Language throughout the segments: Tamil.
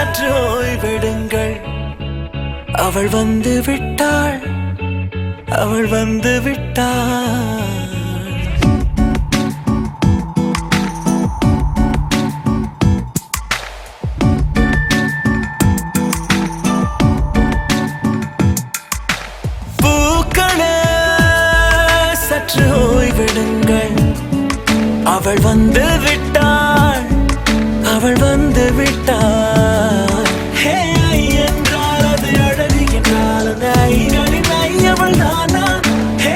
சற்று ஓய்வெடுங்கள். அவள் வந்து விட்டாள், அவள் வந்து விட்டாள். பூக்களே சற்று ஓய்வெடுங்கள். அவள் வந்து விட்டாள், அவள் வந்து விட்டாள். ஹே என்றால் அது அழகு என்றால் அந்த ஐகளின் ஐயவள் தானா? ஹே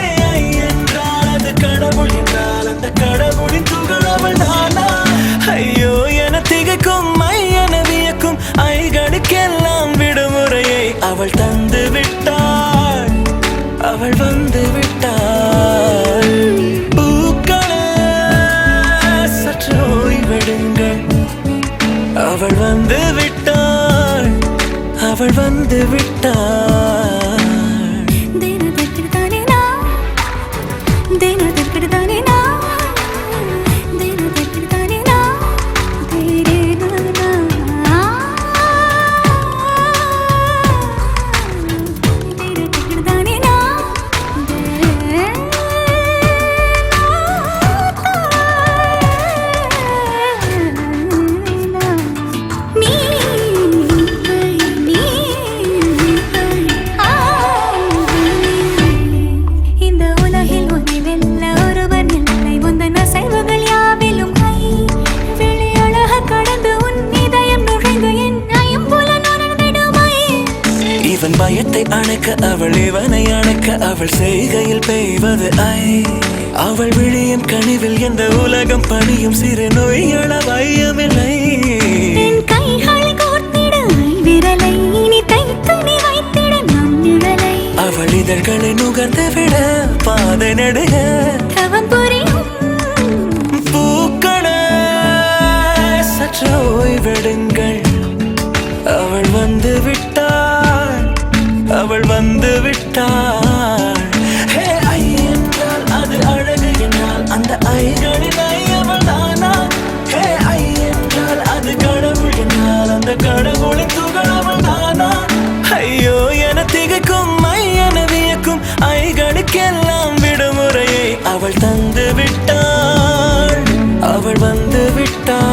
என்றால் அது கடவுள் என்றால் அந்த கடவுளின் துகள் அவள் தானா? ஐயோ என திகைக்கும் ஐயன வியக்கும் ஐகளுக்கெல்லாம் விடுமுறையை அவள் தந்து விட்டாள், அவள் வந்து விட்டாள். பூக்களே சற்று ஓய்வெடுங்கள். அவள் வந்து விட்டாள், அவள் வந்து விட்டாள். இவன் பயத்தை அணைக்க அவள் இவனை அணைக்க அவள் செய்கையில் பெய்வது ஐ. அவள் விழியின் கனிவில் எந்த உலகம் பணியும் சிறு நோய்கள வையமில்லை. அவள் இதழ்களை நுகர்ந்து விட பாதை நடுக பூக்களே சற்று ஓய்வெடுங்கள். அவள் வந்து விட்டாள், அவள் வந்து விட்டாள். ஹே ஐ என்றால் அது அழகு என்றால் அந்த ஐகளின் ஐயவள் தானா? ஹே ஐ என்றால் அது கடவுள் என்றால் அந்த கடவுளின் துகள் அவள் தானா? ஐயோ என திகைக்கும் ஐயன வியக்கும் ஐகளுக்கெல்லாம் விடுமுறையை அவள் தந்து விட்டாள், அவள் வந்து விட்டாள்.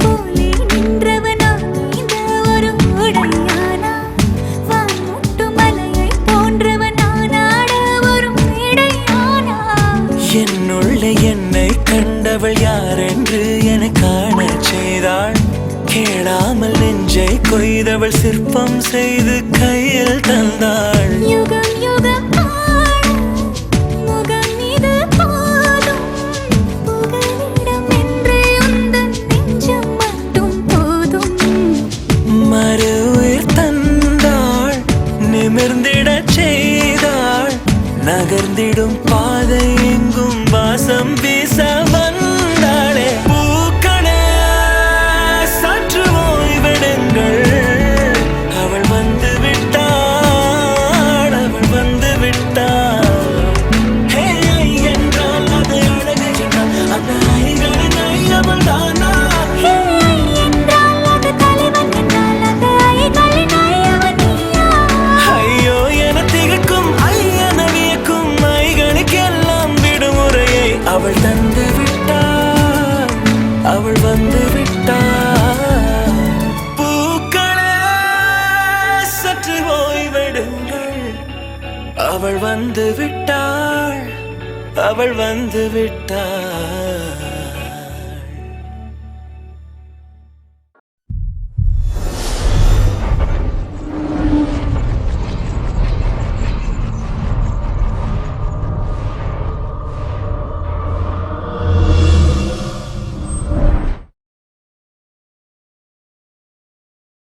போலே நின்றவனா இந்த ஒரு உடையானா? வான்முட்டு மலையை போன்றவனானாட ஒரு இடையானா? என்னுள்ளே என்னை கண்டவள் யார் என்று என காண செய்தாள். கேளாமல் நெஞ்சை கொய்தவள் சிற்பம் செய்து கையில் தந்தாள். யுகம் யுகம் நகர்ந்திடும் பாதை எங்கும் வாசம் வீச வந்தாளே. பூக்களே சற்று ஓய்வெடுங்கள். அவள் வந்து விட்டாள், அவள் வந்து விட்டாள். ஹே என்றால் அது அழகு என்றால் அந்த ஐகளின் ஐயவள் தானா? ஐயோ என திகைக்கும் அவள் தந்து விட்டாள், அவள் வந்து விட்டாள். பூக்களே சற்று ஓய்வெடுங்கள். அவள் வந்து விட்டாள், அவள் வந்து விட்டாள்.